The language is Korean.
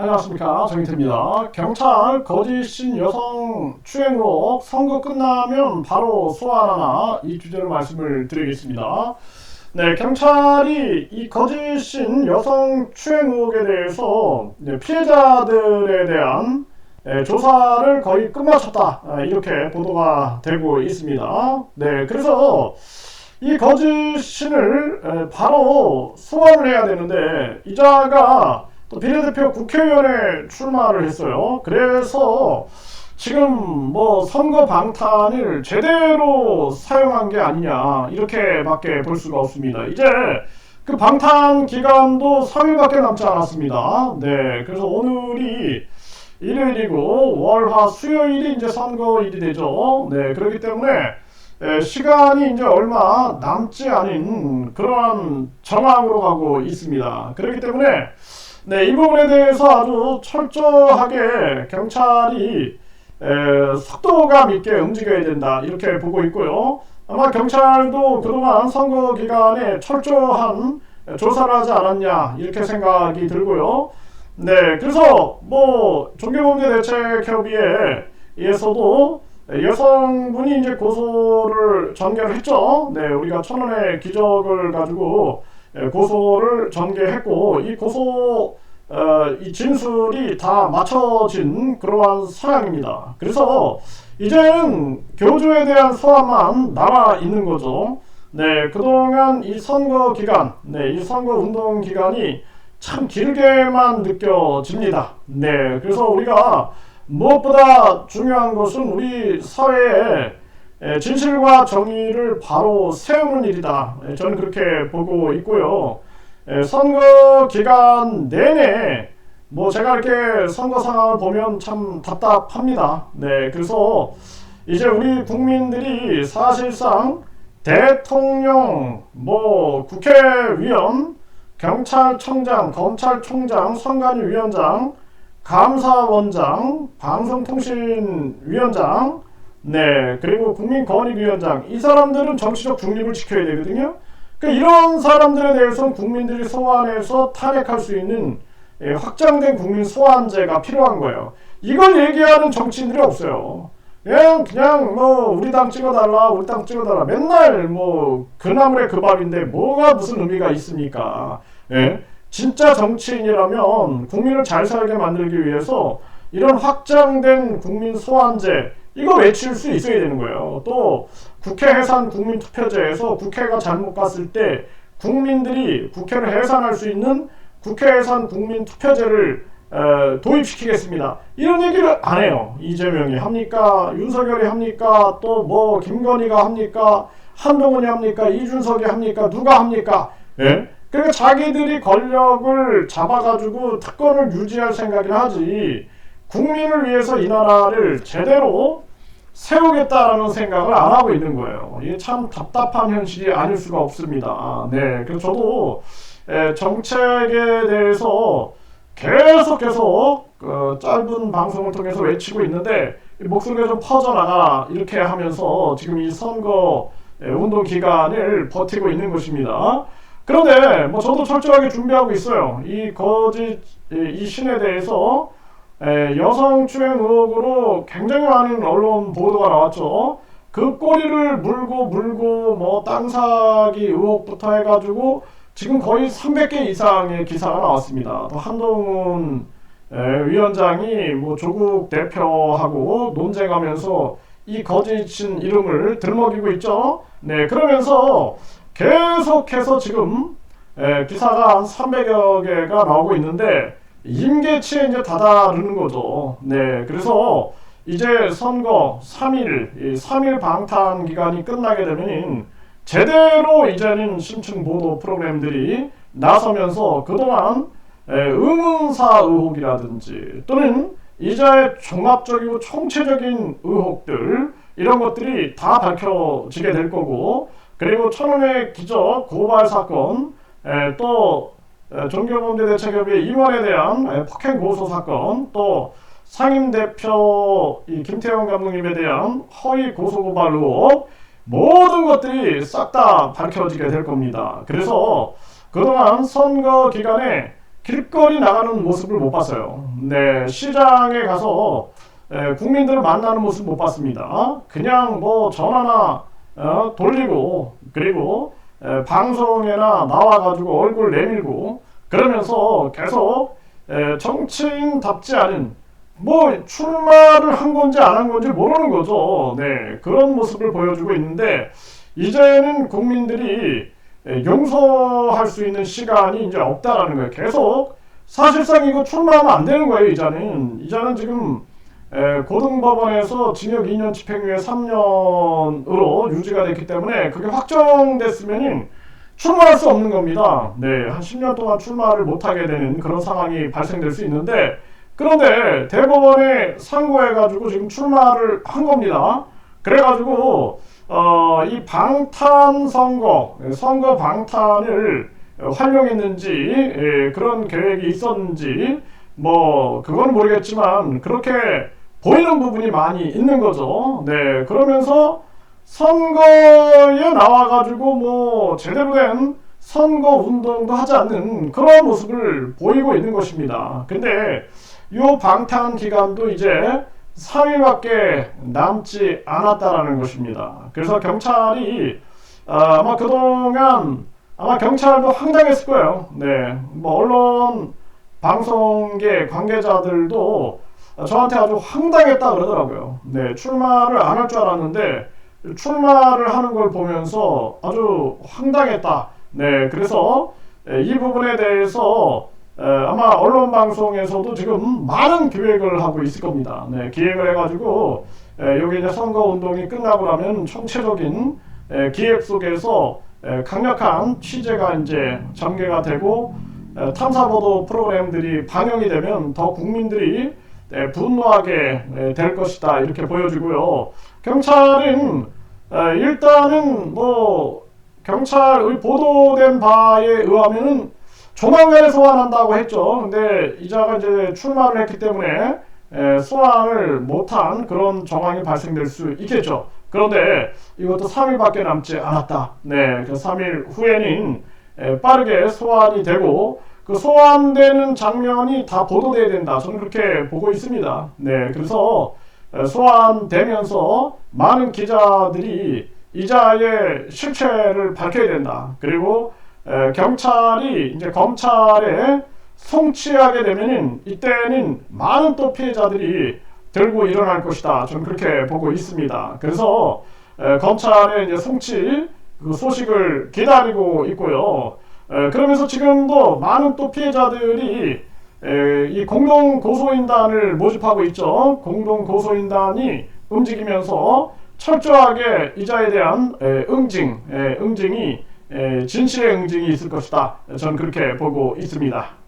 안녕하십니까, 정인태입니다. 경찰 거짓인 여성 추행 의혹 선거 끝나면 바로 소환하나, 이 주제로 말씀을 드리겠습니다. 네, 경찰이 이 거짓인 여성 추행 의혹에 대해서 피해자들에 대한 조사를 거의 끝마쳤다, 이렇게 보도가 되고 있습니다. 네, 그래서 이 거짓신을 바로 소환을 해야 되는데, 이자가 또 비례대표 국회의원에 출마를 했어요. 그래서 지금 뭐 선거 방탄을 제대로 사용한 게 아니냐, 이렇게밖에 볼 수가 없습니다. 이제 그 방탄 기간도 3일밖에 남지 않았습니다. 네, 그래서 오늘이 일요일이고 월화 수요일이 이제 선거일이 되죠. 네, 그렇기 때문에 시간이 이제 얼마 남지 않은 그러한 정황으로 가고 있습니다. 그렇기 때문에 네, 이 부분에 대해서 아주 철저하게 경찰이 속도감 있게 움직여야 된다, 이렇게 보고 있고요. 아마 경찰도 그동안 선거 기간에 철저한 조사를 하지 않았냐, 이렇게 생각이 들고요. 네, 그래서 뭐 종교범죄대책협의회에서도 여성분이 이제 고소를 전개를 했죠. 네, 우리가 1,000원의 기적을 가지고 고소를 전개했고, 이 고소 이 진술이 다 맞춰진 그러한 사항입니다. 그래서 이제는 교조에 대한 소환만 남아 있는 거죠. 네, 그동안 이 선거 기간, 이 선거 운동 기간이 참 길게만 느껴집니다. 네, 그래서 우리가 무엇보다 중요한 것은 우리 사회에 진실과 정의를 바로 세우는 일이다, 저는 그렇게 보고 있고요. 선거 기간 내내 뭐 제가 이렇게 선거 상황을 보면 참 답답합니다. 네, 그래서 이제 우리 국민들이 사실상 대통령, 뭐 국회의원, 경찰청장, 검찰총장, 선관위위원장, 감사원장, 방송통신위원장, 네, 그리고 국민권익위원장, 이 사람들은 정치적 중립을 지켜야 되거든요. 그러니까 이런 사람들에 대해서는 국민들이 소환해서 탄핵할 수 있는 확장된 국민 소환제가 필요한 거예요. 이걸 얘기하는 정치인들이 없어요. 그냥 뭐 우리 당 찍어달라, 우리 당 찍어달라, 맨날 뭐 그나물의 그 밥인데 뭐가 무슨 의미가 있습니까? 예? 진짜 정치인이라면 국민을 잘 살게 만들기 위해서 이런 확장된 국민 소환제, 이거 외칠 수 있어야 되는 거예요. 또 국회 해산 국민투표제에서 국회가 잘못 갔을 때 국민들이 국회를 해산할 수 있는 국회 해산 국민투표제를 도입시키겠습니다, 이런 얘기를 안 해요. 이재명이 합니까? 윤석열이 합니까? 또 뭐 김건희가 합니까? 한동훈이 합니까? 이준석이 합니까? 누가 합니까? 예? 그러니까 자기들이 권력을 잡아가지고 특권을 유지할 생각이나 하지, 국민을 위해서 이 나라를 제대로 세우겠다라는 생각을 안 하고 있는 거예요. 이게 참 답답한 현실이 아닐 수가 없습니다. 네, 그래서 저도 정책에 대해서 계속 짧은 방송을 통해서 외치고 있는데 목소리가 좀 퍼져나가, 이렇게 하면서 지금 이 선거 운동 기간을 버티고 있는 것입니다. 그런데 뭐 저도 철저하게 준비하고 있어요. 이 거짓 이 신에 대해서 여성 추행 의혹으로 굉장히 많은 언론 보도가 나왔죠. 그 꼬리를 물고 뭐 땅 사기 의혹부터 해가지고 지금 거의 300개 이상의 기사가 나왔습니다. 또 한동훈 위원장이 뭐 조국 대표하고 논쟁하면서 이 거짓인 이름을 들먹이고 있죠. 네, 그러면서 계속해서 지금 기사가 한 300여 개가 나오고 있는데 임계치에 이제 다다르는 거죠. 네, 그래서 이제 선거 3일 방탄 기간이 끝나게 되면 제대로 이제는 심층 보도 프로그램들이 나서면서 그동안 의문사 의혹이라든지 또는 이자의 종합적이고 총체적인 의혹들, 이런 것들이 다 밝혀지게 될 거고, 그리고 1,000원의 기적 고발 사건, 또 종교범죄대책협의회 임원에 대한 폭행 고소 사건, 또 상임대표 김태형 감독님에 대한 허위 고소고발 의혹, 모든 것들이 싹 다 밝혀지게 될 겁니다. 그래서 그동안 선거 기간에 길거리 나가는 모습을 못 봤어요. 네, 시장에 가서 국민들을 만나는 모습 못 봤습니다. 그냥 뭐 전화나 돌리고 그리고 방송에나 나와가지고 얼굴 내밀고 그러면서 계속 정치인답지 않은 뭐 출마를 한 건지 안 한 건지 모르는 거죠. 네, 그런 모습을 보여주고 있는데 이제는 국민들이 용서할 수 있는 시간이 이제 없다라는 거예요. 계속 사실상 이거 출마하면 안 되는 거예요. 이자는 지금 고등법원에서 징역 2년 집행유예 3년으로 유지가 됐기 때문에 그게 확정됐으면 출마할 수 없는 겁니다. 네, 한 10년 동안 출마를 못하게 되는 그런 상황이 발생될 수 있는데 그런데 대법원에 상고해가지고 지금 출마를 한 겁니다. 그래가지고 이 선거 방탄을 활용했는지 그런 계획이 있었는지 뭐 그건 모르겠지만 그렇게 보이는 부분이 많이 있는 거죠. 네, 그러면서 선거에 나와가지고 뭐 제대로 된 선거 운동도 하지 않는 그런 모습을 보이고 있는 것입니다. 근데 이 방탄 기간도 이제 3일밖에 남지 않았다라는 것입니다. 그래서 경찰이 아마 그동안 아마 경찰도 황당했을 거예요. 네, 뭐 언론 방송계 관계자들도 저한테 아주 황당했다 그러더라고요. 네, 출마를 안 할 줄 알았는데 출마를 하는 걸 보면서 아주 황당했다. 네, 그래서 이 부분에 대해서 아마 언론 방송에서도 지금 많은 기획을 하고 있을 겁니다. 네, 기획을 해가지고 여기 이제 선거 운동이 끝나고 나면 총체적인 기획 속에서 강력한 취재가 이제 전개가 되고 탐사보도 프로그램들이 방영이 되면 더 국민들이 분노하게 될 것이다 이렇게 보여지고요. 경찰은 일단은 뭐 경찰의 보도된 바에 의하면은 조만간에 소환한다고 했죠. 근데 이자가 이제 출마를 했기 때문에 소환을 못한 그런 정황이 발생될 수 있겠죠. 그런데 이것도 3일밖에 남지 않았다. 네, 그 3일 후에는 빠르게 소환이 되고 그 소환되는 장면이 다 보도돼야 된다. 저는 그렇게 보고 있습니다. 네, 그래서 소환되면서 많은 기자들이 이자의 실체를 밝혀야 된다. 그리고 경찰이 이제 검찰에 송치하게 되면은 이때는 많은 또 피해자들이 들고 일어날 것이다. 저는 그렇게 보고 있습니다. 그래서 검찰의 이제 송치 그 소식을 기다리고 있고요. 그러면서 지금도 많은 또 피해자들이 이 공동 고소인단을 모집하고 있죠. 공동 고소인단이 움직이면서 철저하게 이자에 대한 응징이 진실의 응징이 있을 것이다. 저는 그렇게 보고 있습니다.